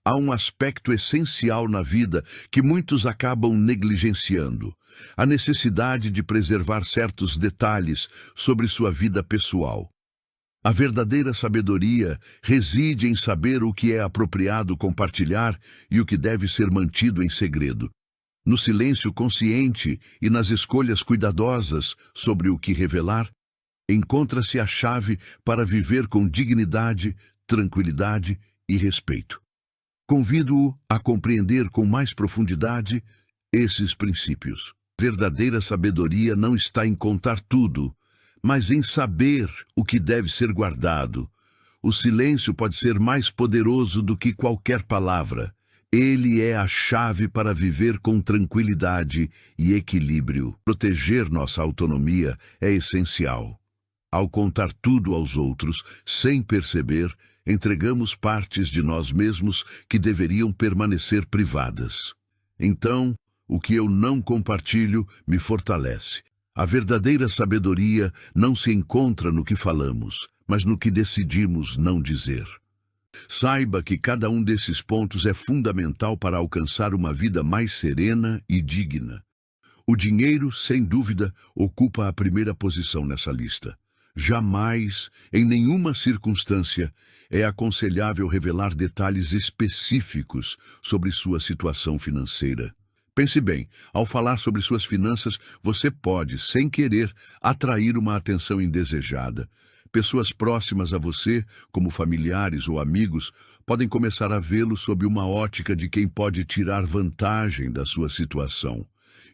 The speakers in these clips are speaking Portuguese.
há um aspecto essencial na vida que muitos acabam negligenciando: a necessidade de preservar certos detalhes sobre sua vida pessoal. A verdadeira sabedoria reside em saber o que é apropriado compartilhar e o que deve ser mantido em segredo. No silêncio consciente e nas escolhas cuidadosas sobre o que revelar, encontra-se a chave para viver com dignidade, tranquilidade e respeito. Convido-o a compreender com mais profundidade esses princípios. Verdadeira sabedoria não está em contar tudo, mas em saber o que deve ser guardado. O silêncio pode ser mais poderoso do que qualquer palavra. Ele é a chave para viver com tranquilidade e equilíbrio. Proteger nossa autonomia é essencial. Ao contar tudo aos outros, sem perceber, entregamos partes de nós mesmos que deveriam permanecer privadas. Então, o que eu não compartilho me fortalece. A verdadeira sabedoria não se encontra no que falamos, mas no que decidimos não dizer. Saiba que cada um desses pontos é fundamental para alcançar uma vida mais serena e digna. O dinheiro, sem dúvida, ocupa a primeira posição nessa lista. Jamais, em nenhuma circunstância, é aconselhável revelar detalhes específicos sobre sua situação financeira. Pense bem, ao falar sobre suas finanças, você pode, sem querer, atrair uma atenção indesejada. Pessoas próximas a você, como familiares ou amigos, podem começar a vê-lo sob uma ótica de quem pode tirar vantagem da sua situação.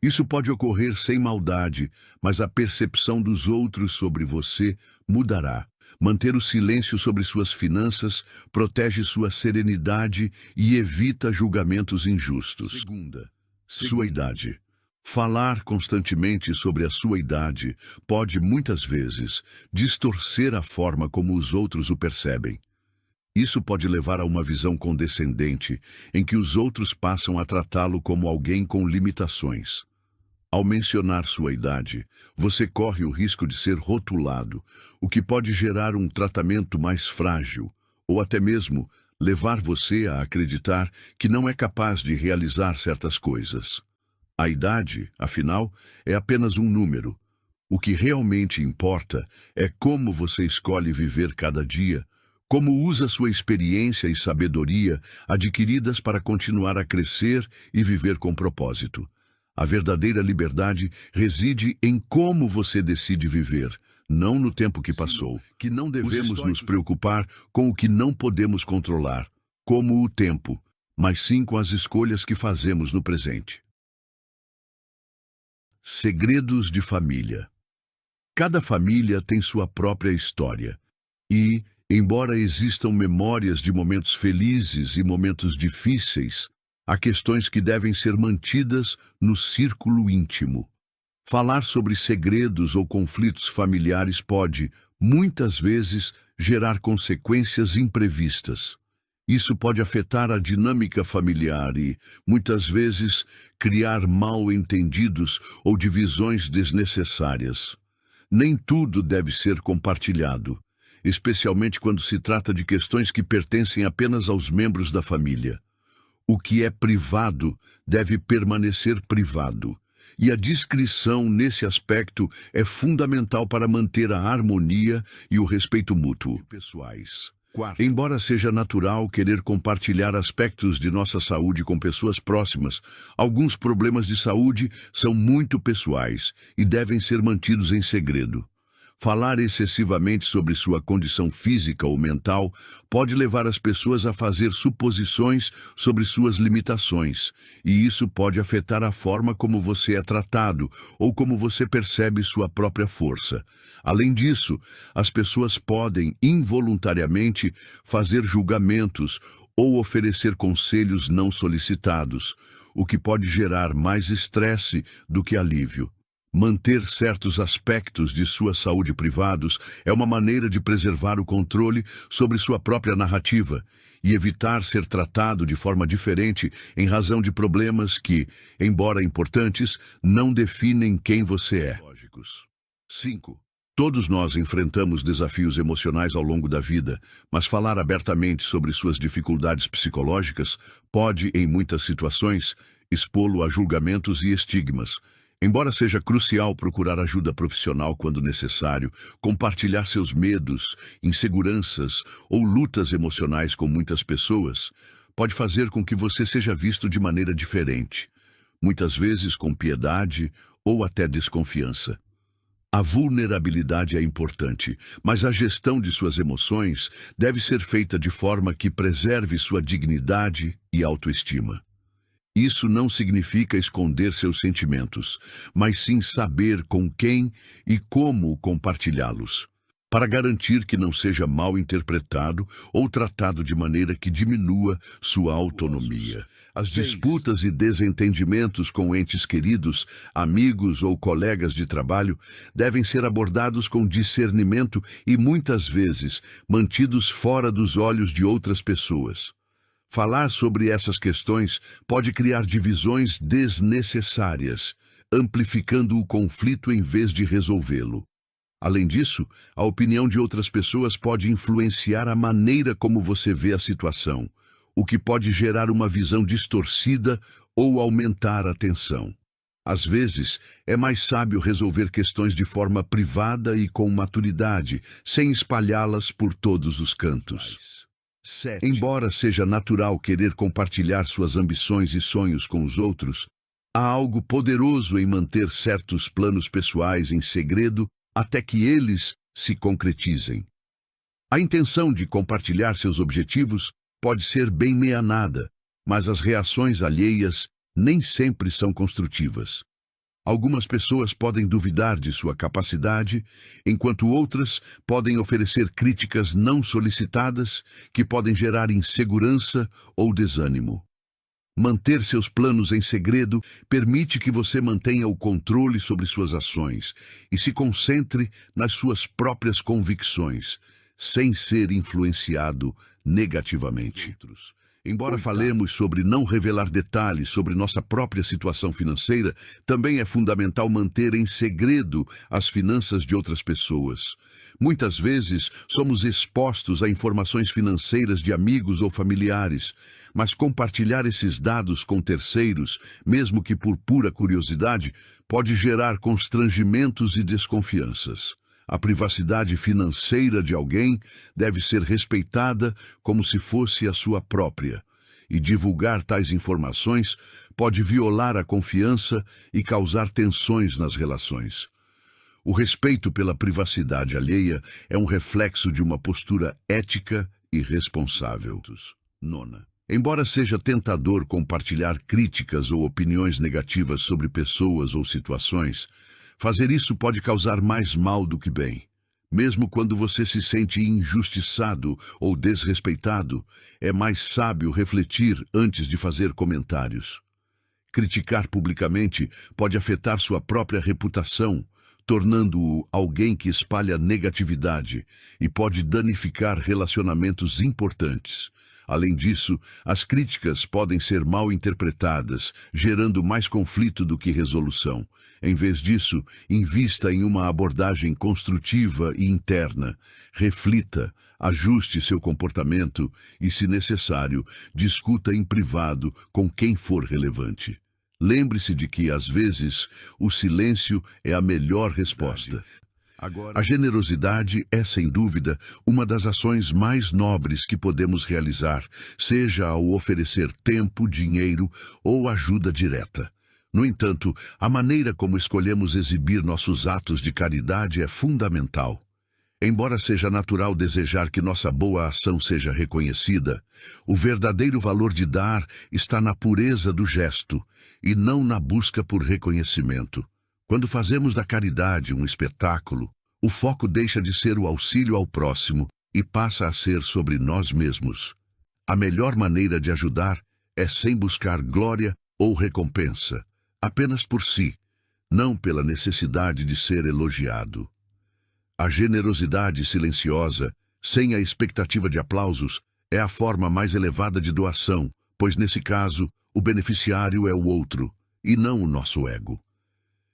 Isso pode ocorrer sem maldade, mas a percepção dos outros sobre você mudará. Manter o silêncio sobre suas finanças protege sua serenidade e evita julgamentos injustos. Segunda, sua idade. Falar constantemente sobre a sua idade pode, muitas vezes, distorcer a forma como os outros o percebem. Isso pode levar a uma visão condescendente, em que os outros passam a tratá-lo como alguém com limitações. Ao mencionar sua idade, você corre o risco de ser rotulado, o que pode gerar um tratamento mais frágil, ou até mesmo levar você a acreditar que não é capaz de realizar certas coisas. A idade, afinal, é apenas um número. O que realmente importa é como você escolhe viver cada dia, como usa sua experiência e sabedoria adquiridas para continuar a crescer e viver com propósito. A verdadeira liberdade reside em como você decide viver, não no tempo que passou. Que não devemos nos preocupar com o que não podemos controlar, como o tempo, mas sim com as escolhas que fazemos no presente. Segredos de família. Cada família tem sua própria história e, embora existam memórias de momentos felizes e momentos difíceis, há questões que devem ser mantidas no círculo íntimo. Falar sobre segredos ou conflitos familiares pode, muitas vezes, gerar consequências imprevistas. Isso pode afetar a dinâmica familiar e, muitas vezes, criar mal-entendidos ou divisões desnecessárias. Nem tudo deve ser compartilhado, especialmente quando se trata de questões que pertencem apenas aos membros da família. O que é privado deve permanecer privado, e a discrição nesse aspecto é fundamental para manter a harmonia e o respeito mútuo. Embora seja natural querer compartilhar aspectos de nossa saúde com pessoas próximas, alguns problemas de saúde são muito pessoais e devem ser mantidos em segredo. Falar excessivamente sobre sua condição física ou mental pode levar as pessoas a fazer suposições sobre suas limitações, e isso pode afetar a forma como você é tratado ou como você percebe sua própria força. Além disso, as pessoas podem, involuntariamente, fazer julgamentos ou oferecer conselhos não solicitados, o que pode gerar mais estresse do que alívio. Manter certos aspectos de sua saúde privados é uma maneira de preservar o controle sobre sua própria narrativa e evitar ser tratado de forma diferente em razão de problemas que, embora importantes, não definem quem você é. 5. Todos nós enfrentamos desafios emocionais ao longo da vida, mas falar abertamente sobre suas dificuldades psicológicas pode, em muitas situações, expô-lo a julgamentos e estigmas. Embora seja crucial procurar ajuda profissional quando necessário, compartilhar seus medos, inseguranças ou lutas emocionais com muitas pessoas pode fazer com que você seja visto de maneira diferente, muitas vezes com piedade ou até desconfiança. A vulnerabilidade é importante, mas a gestão de suas emoções deve ser feita de forma que preserve sua dignidade e autoestima. Isso não significa esconder seus sentimentos, mas sim saber com quem e como compartilhá-los, para garantir que não seja mal interpretado ou tratado de maneira que diminua sua autonomia. As disputas e desentendimentos com entes queridos, amigos ou colegas de trabalho devem ser abordados com discernimento e, muitas vezes, mantidos fora dos olhos de outras pessoas. Falar sobre essas questões pode criar divisões desnecessárias, amplificando o conflito em vez de resolvê-lo. Além disso, a opinião de outras pessoas pode influenciar a maneira como você vê a situação, o que pode gerar uma visão distorcida ou aumentar a tensão. Às vezes, é mais sábio resolver questões de forma privada e com maturidade, sem espalhá-las por todos os cantos. Embora seja natural querer compartilhar suas ambições e sonhos com os outros, há algo poderoso em manter certos planos pessoais em segredo até que eles se concretizem. A intenção de compartilhar seus objetivos pode ser bem meia-nada, mas as reações alheias nem sempre são construtivas. Algumas pessoas podem duvidar de sua capacidade, enquanto outras podem oferecer críticas não solicitadas que podem gerar insegurança ou desânimo. Manter seus planos em segredo permite que você mantenha o controle sobre suas ações e se concentre nas suas próprias convicções, sem ser influenciado negativamente. Embora falemos sobre não revelar detalhes sobre nossa própria situação financeira, também é fundamental manter em segredo as finanças de outras pessoas. Muitas vezes somos expostos a informações financeiras de amigos ou familiares, mas compartilhar esses dados com terceiros, mesmo que por pura curiosidade, pode gerar constrangimentos e desconfianças. A privacidade financeira de alguém deve ser respeitada como se fosse a sua própria, e divulgar tais informações pode violar a confiança e causar tensões nas relações. O respeito pela privacidade alheia é um reflexo de uma postura ética e responsável. Nona. Embora seja tentador compartilhar críticas ou opiniões negativas sobre pessoas ou situações, fazer isso pode causar mais mal do que bem. Mesmo quando você se sente injustiçado ou desrespeitado, é mais sábio refletir antes de fazer comentários. Criticar publicamente pode afetar sua própria reputação, tornando-o alguém que espalha negatividade e pode danificar relacionamentos importantes. Além disso, as críticas podem ser mal interpretadas, gerando mais conflito do que resolução. Em vez disso, invista em uma abordagem construtiva e interna. Reflita, ajuste seu comportamento e, se necessário, discuta em privado com quem for relevante. Lembre-se de que, às vezes, o silêncio é a melhor resposta. A generosidade é, sem dúvida, uma das ações mais nobres que podemos realizar, seja ao oferecer tempo, dinheiro ou ajuda direta. No entanto, a maneira como escolhemos exibir nossos atos de caridade é fundamental. Embora seja natural desejar que nossa boa ação seja reconhecida, o verdadeiro valor de dar está na pureza do gesto e não na busca por reconhecimento. Quando fazemos da caridade um espetáculo, o foco deixa de ser o auxílio ao próximo e passa a ser sobre nós mesmos. A melhor maneira de ajudar é sem buscar glória ou recompensa, apenas por si, não pela necessidade de ser elogiado. A generosidade silenciosa, sem a expectativa de aplausos, é a forma mais elevada de doação, pois nesse caso, o beneficiário é o outro, e não o nosso ego.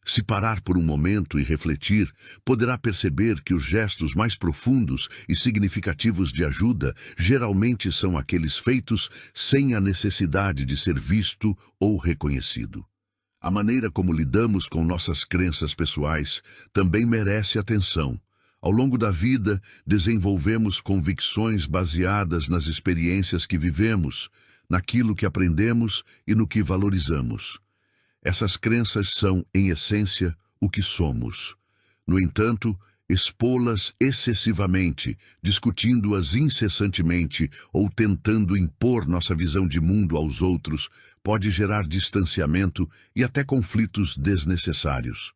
Se parar por um momento e refletir, poderá perceber que os gestos mais profundos e significativos de ajuda geralmente são aqueles feitos sem a necessidade de ser visto ou reconhecido. A maneira como lidamos com nossas crenças pessoais também merece atenção. Ao longo da vida, desenvolvemos convicções baseadas nas experiências que vivemos, naquilo que aprendemos e no que valorizamos. Essas crenças são, em essência, o que somos. No entanto, expô-las excessivamente, discutindo-as incessantemente ou tentando impor nossa visão de mundo aos outros, pode gerar distanciamento e até conflitos desnecessários.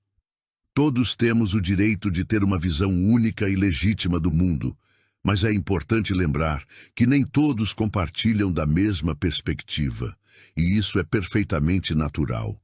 Todos temos o direito de ter uma visão única e legítima do mundo, mas é importante lembrar que nem todos compartilham da mesma perspectiva, e isso é perfeitamente natural.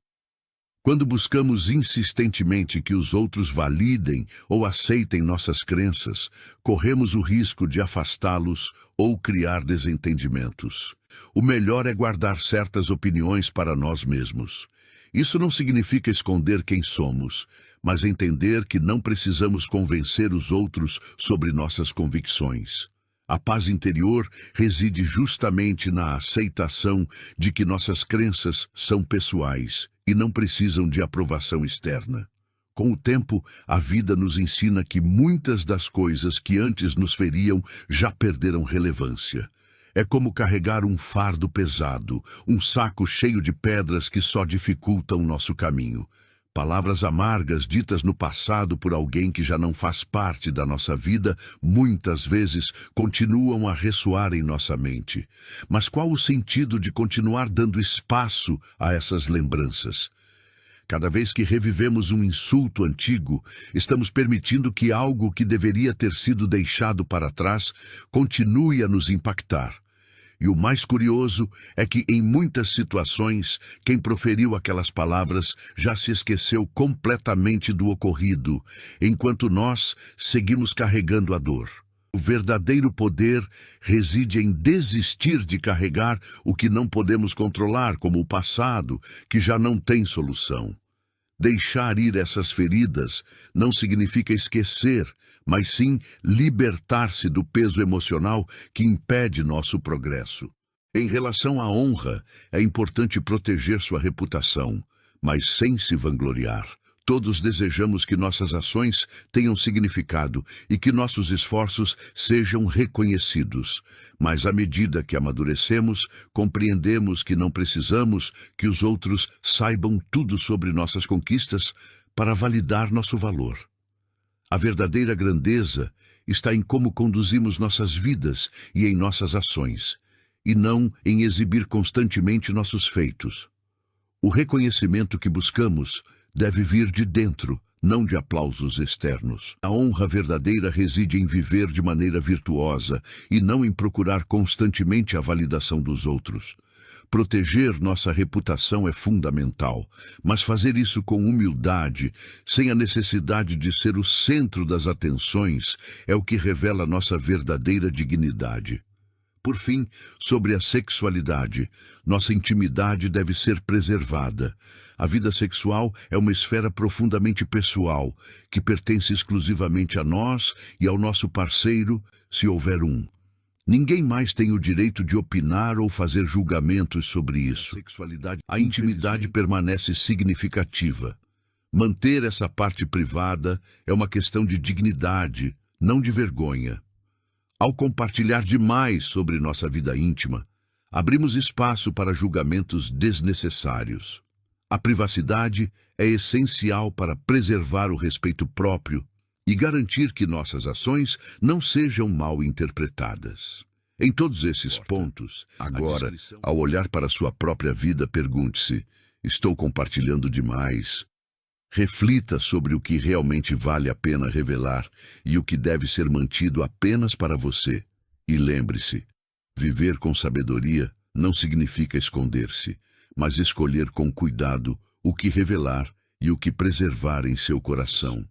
Quando buscamos insistentemente que os outros validem ou aceitem nossas crenças, corremos o risco de afastá-los ou criar desentendimentos. O melhor é guardar certas opiniões para nós mesmos. Isso não significa esconder quem somos, mas entender que não precisamos convencer os outros sobre nossas convicções. A paz interior reside justamente na aceitação de que nossas crenças são pessoais e não precisam de aprovação externa. Com o tempo, a vida nos ensina que muitas das coisas que antes nos feriam já perderam relevância. É como carregar um fardo pesado, um saco cheio de pedras que só dificultam nosso caminho. Palavras amargas ditas no passado por alguém que já não faz parte da nossa vida, muitas vezes continuam a ressoar em nossa mente. Mas qual o sentido de continuar dando espaço a essas lembranças? Cada vez que revivemos um insulto antigo, estamos permitindo que algo que deveria ter sido deixado para trás continue a nos impactar. E o mais curioso é que, em muitas situações, quem proferiu aquelas palavras já se esqueceu completamente do ocorrido, enquanto nós seguimos carregando a dor. O verdadeiro poder reside em desistir de carregar o que não podemos controlar, como o passado, que já não tem solução. Deixar ir essas feridas não significa esquecer, mas sim libertar-se do peso emocional que impede nosso progresso. Em relação à honra, é importante proteger sua reputação, mas sem se vangloriar. Todos desejamos que nossas ações tenham significado e que nossos esforços sejam reconhecidos. Mas à medida que amadurecemos, compreendemos que não precisamos que os outros saibam tudo sobre nossas conquistas para validar nosso valor. A verdadeira grandeza está em como conduzimos nossas vidas e em nossas ações, e não em exibir constantemente nossos feitos. O reconhecimento que buscamos deve vir de dentro, não de aplausos externos. A honra verdadeira reside em viver de maneira virtuosa e não em procurar constantemente a validação dos outros. Proteger nossa reputação é fundamental, mas fazer isso com humildade, sem a necessidade de ser o centro das atenções, é o que revela nossa verdadeira dignidade. Por fim, sobre a sexualidade, nossa intimidade deve ser preservada. A vida sexual é uma esfera profundamente pessoal, que pertence exclusivamente a nós e ao nosso parceiro, se houver um. Ninguém mais tem o direito de opinar ou fazer julgamentos sobre isso. A intimidade permanece significativa. Manter essa parte privada é uma questão de dignidade, não de vergonha. Ao compartilhar demais sobre nossa vida íntima, abrimos espaço para julgamentos desnecessários. A privacidade é essencial para preservar o respeito próprio e garantir que nossas ações não sejam mal interpretadas. Em todos esses pontos, agora, ao olhar para sua própria vida, pergunte-se: estou compartilhando demais? Reflita sobre o que realmente vale a pena revelar e o que deve ser mantido apenas para você. E lembre-se, viver com sabedoria não significa esconder-se, mas escolher com cuidado o que revelar e o que preservar em seu coração.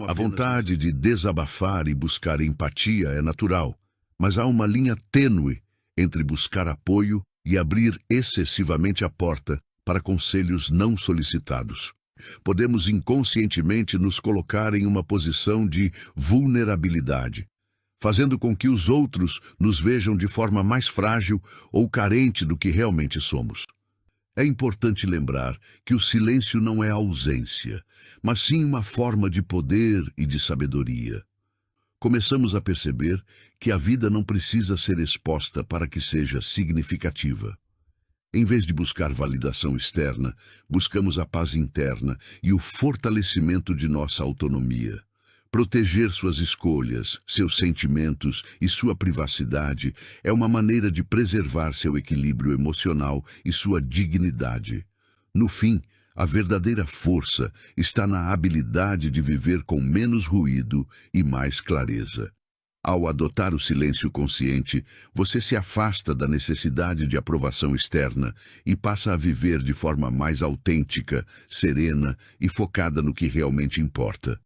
A vontade de desabafar e buscar empatia é natural, mas há uma linha tênue entre buscar apoio e abrir excessivamente a porta para conselhos não solicitados. Podemos inconscientemente nos colocar em uma posição de vulnerabilidade, fazendo com que os outros nos vejam de forma mais frágil ou carente do que realmente somos. É importante lembrar que o silêncio não é ausência, mas sim uma forma de poder e de sabedoria. Começamos a perceber que a vida não precisa ser exposta para que seja significativa. Em vez de buscar validação externa, buscamos a paz interna e o fortalecimento de nossa autonomia. Proteger suas escolhas, seus sentimentos e sua privacidade é uma maneira de preservar seu equilíbrio emocional e sua dignidade. No fim, a verdadeira força está na habilidade de viver com menos ruído e mais clareza. Ao adotar o silêncio consciente, você se afasta da necessidade de aprovação externa e passa a viver de forma mais autêntica, serena e focada no que realmente importa.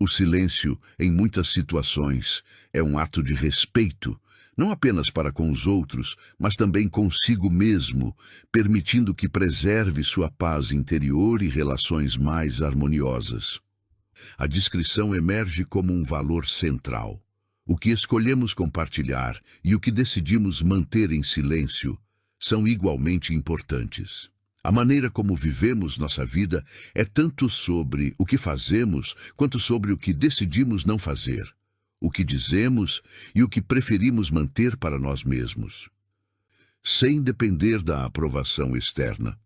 O silêncio, em muitas situações, é um ato de respeito, não apenas para com os outros, mas também consigo mesmo, permitindo que preserve sua paz interior e relações mais harmoniosas. A discrição emerge como um valor central. O que escolhemos compartilhar e o que decidimos manter em silêncio são igualmente importantes. A maneira como vivemos nossa vida é tanto sobre o que fazemos quanto sobre o que decidimos não fazer, o que dizemos e o que preferimos manter para nós mesmos, sem depender da aprovação externa.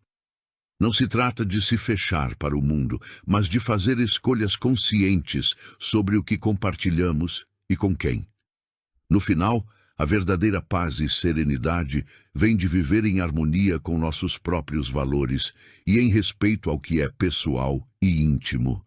Não se trata de se fechar para o mundo, mas de fazer escolhas conscientes sobre o que compartilhamos e com quem. No final, a verdadeira paz e serenidade vem de viver em harmonia com nossos próprios valores e em respeito ao que é pessoal e íntimo.